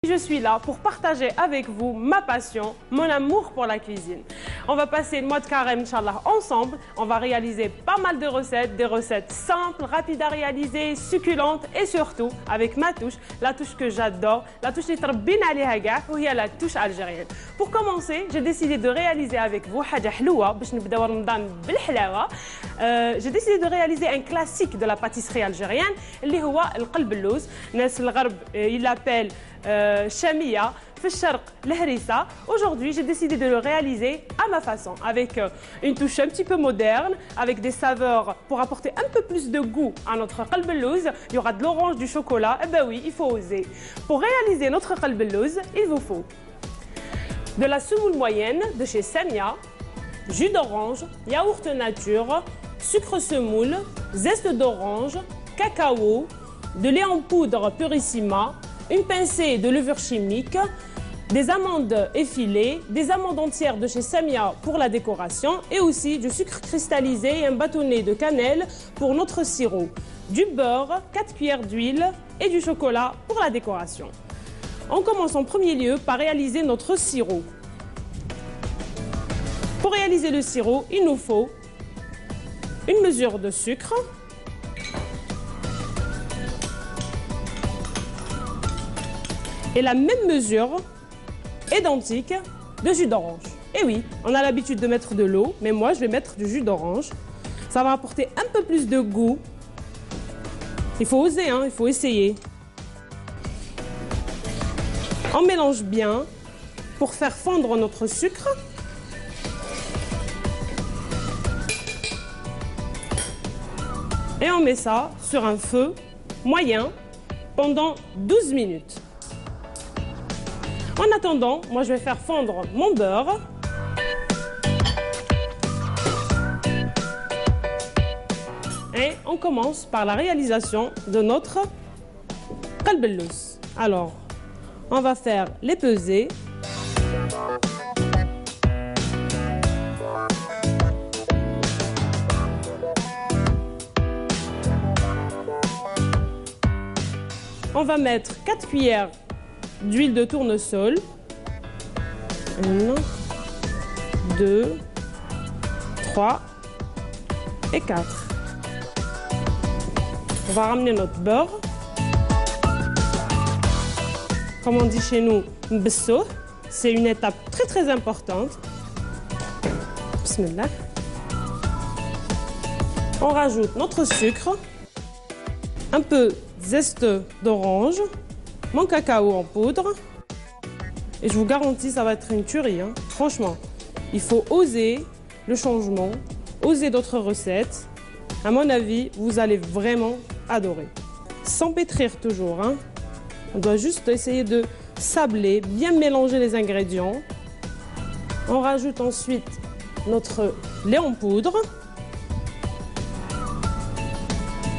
Je suis là pour partager avec vous ma passion, mon amour pour la cuisine. On va passer le mois de carême, Inch'Allah, ensemble. On va réaliser pas mal de recettes, des recettes simples, rapides à réaliser, succulentes et surtout avec ma touche, la touche que j'adore, la touche qui trabine alihaga, ou la touche algérienne. Pour commencer, j'ai décidé de réaliser avec vous Haja Hloua, j'ai décidé de réaliser un classique de la pâtisserie algérienne, اللي هو القلب اللوز. الناس الغرب il l'appelle Chamia, l'Herissa. Aujourd'hui, j'ai décidé de le réaliser à ma façon, avec une touche un petit peu moderne, avec des saveurs pour apporter un peu plus de goût à notre qalb al-louz. Il y aura de l'orange, du chocolat. Eh ben oui, il faut oser. Pour réaliser notre qalb al-louz, il vous faut de la semoule moyenne de chez Samia, jus d'orange, yaourt nature, sucre semoule, zeste d'orange, cacao, de lait en poudre Purissima, une pincée de levure chimique, des amandes effilées, des amandes entières de chez Samia pour la décoration et aussi du sucre cristallisé et un bâtonnet de cannelle pour notre sirop, du beurre, 4 cuillères d'huile et du chocolat pour la décoration. On commence en premier lieu par réaliser notre sirop. Pour réaliser le sirop, il nous faut une mesure de sucre, et la même mesure identique de jus d'orange. Et oui, on a l'habitude de mettre de l'eau, mais moi je vais mettre du jus d'orange. Ça va apporter un peu plus de goût. Il faut oser, hein, il faut essayer. On mélange bien pour faire fondre notre sucre. Et on met ça sur un feu moyen pendant 12 minutes. En attendant, moi je vais faire fondre mon beurre. Et on commence par la réalisation de notre qalb al-louz. Alors, on va faire les pesées. On va mettre 4 cuillères d'huile de tournesol. 1, 2, 3 et 4. On va ramener notre beurre. Comme on dit chez nous, mbesso. C'est une étape très importante. Bismillah. On rajoute notre sucre, un peu de zeste d'orange, mon cacao en poudre. Et je vous garantis, ça va être une tuerie. Hein. Franchement, il faut oser le changement, oser d'autres recettes. À mon avis, vous allez vraiment adorer. Sans pétrir toujours. Hein. On doit juste essayer de sabler, bien mélanger les ingrédients. On rajoute ensuite notre lait en poudre.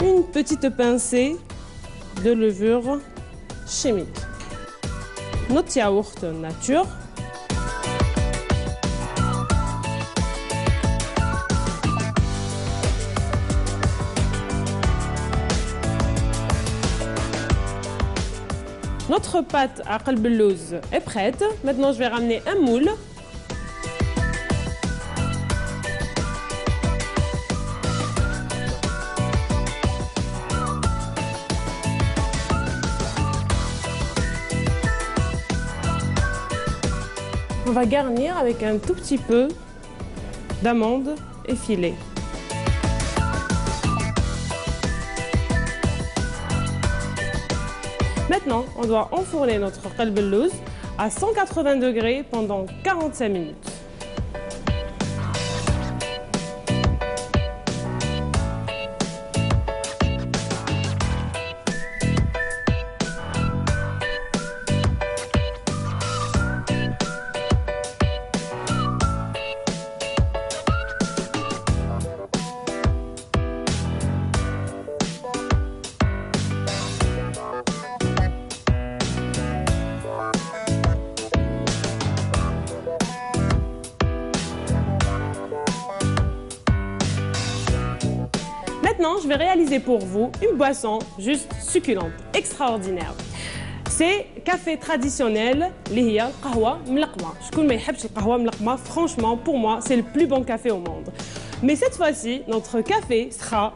Une petite pincée de levure chimique. Notre yaourt nature. Notre pâte à qalb al-louz est prête. Maintenant, je vais ramener un moule. On va garnir avec un tout petit peu d'amandes effilées. Maintenant, on doit enfourner notre qalb al-louz à 180 degrés pendant 45 minutes. Maintenant, je vais réaliser pour vous une boisson juste succulente, extraordinaire. C'est café traditionnel, اللي هي القهوة ملقمة. شكون ما يحبش القهوة ملقمة, franchement, pour moi, c'est le plus bon café au monde. Mais cette fois-ci, notre café sera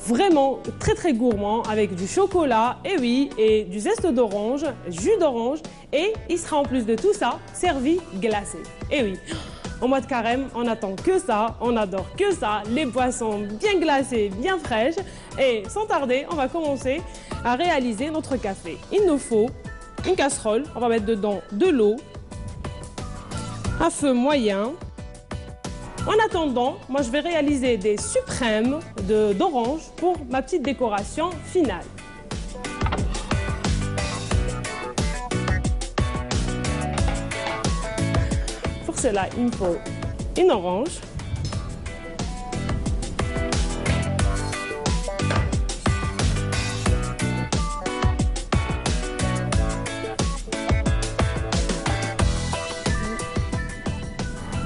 vraiment très gourmand avec du chocolat, et oui, et du zeste d'orange, jus d'orange, et il sera en plus de tout ça servi glacé. Et oui, au mois de carême, on attend que ça, on adore que ça, les boissons bien glacées, bien fraîches. Et sans tarder, on va commencer à réaliser notre café. Il nous faut une casserole, on va mettre dedans de l'eau à feu moyen. En attendant, moi je vais réaliser des suprêmes d'orange pour ma petite décoration finale. Pour cela, il me faut une orange.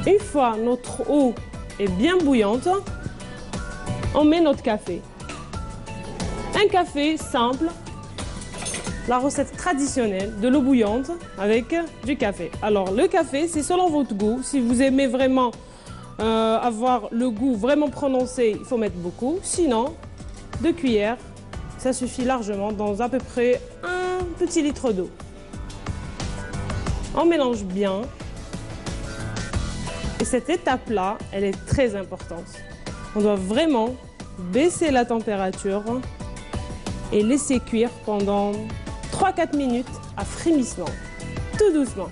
Une fois notre eau est bien bouillante, on met notre café. Un café simple, la recette traditionnelle de l'eau bouillante avec du café. Alors le café, c'est selon votre goût. Si vous aimez vraiment avoir le goût vraiment prononcé, il faut mettre beaucoup. Sinon, 2 cuillères, ça suffit largement dans à peu près 1 petit litre d'eau. On mélange bien. Et cette étape-là, elle est très importante. On doit vraiment baisser la température et laisser cuire pendant 3-4 minutes à frémissement, tout doucement.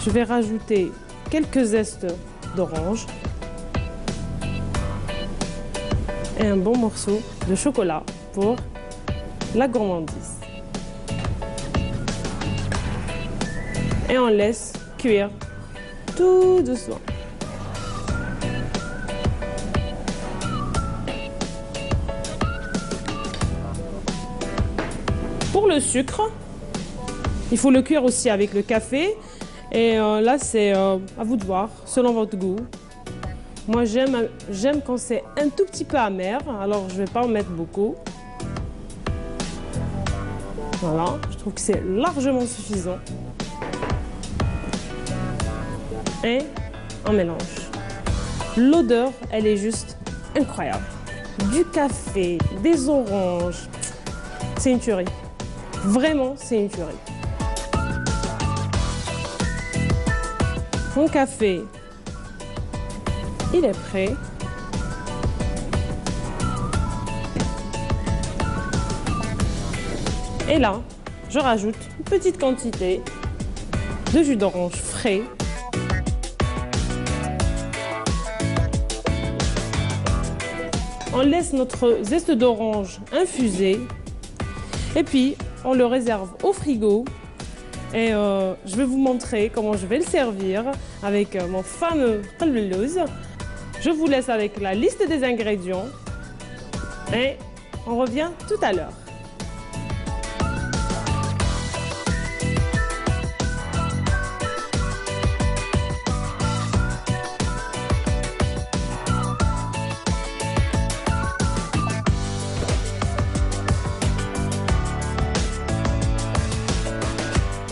Je vais rajouter quelques zestes d'orange et un bon morceau de chocolat pour la gourmandise. Et on laisse cuire tout doucement. Pour le sucre, il faut le cuire aussi avec le café. Et là, c'est à vous de voir, selon votre goût. Moi, j'aime quand c'est un tout petit peu amer, alors je ne vais pas en mettre beaucoup. Voilà, je trouve que c'est largement suffisant. Et on mélange. L'odeur, elle est juste incroyable. Du café, des oranges, c'est une tuerie. Vraiment, c'est une tuerie. Mon café, il est prêt. Et là, je rajoute une petite quantité de jus d'orange frais. On laisse notre zeste d'orange infuser et puis on le réserve au frigo. Et je vais vous montrer comment je vais le servir avec mon fameux qalb al-lawz. Je vous laisse avec la liste des ingrédients et on revient tout à l'heure.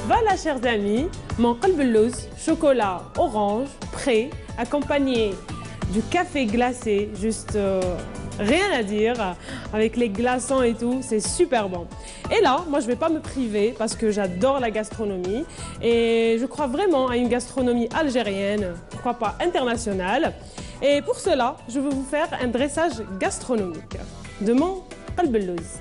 Voilà, chers amis, mon qalb al-lawz chocolat orange prêt, accompagné du café glacé, juste rien à dire, avec les glaçons et tout, c'est super bon. Et là, moi je vais pas me priver parce que j'adore la gastronomie et je crois vraiment à une gastronomie algérienne, pourquoi pas internationale. Et pour cela, je vais vous faire un dressage gastronomique de mon qalb al-lawz.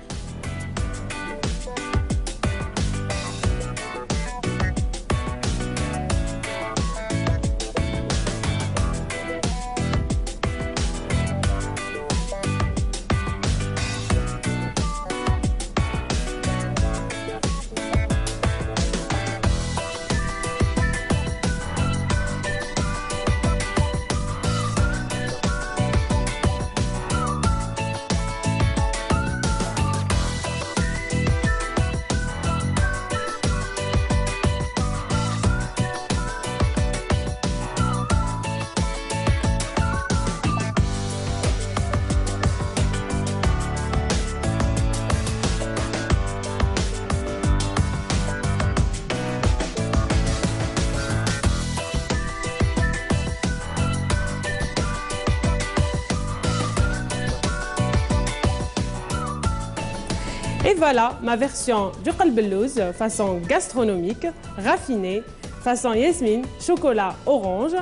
voilà ma version du qalbellouz façon gastronomique, raffinée, façon yasmine, chocolat, orange.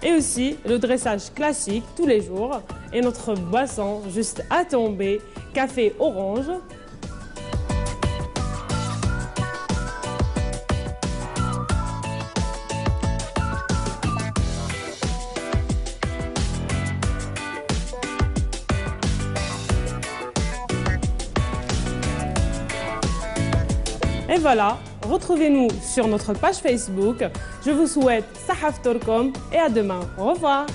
Et aussi le dressage classique tous les jours. Et notre boisson juste à tomber, café orange. Et voilà, retrouvez-nous sur notre page Facebook. Je vous souhaite Sahaf Torkom et à demain. Au revoir.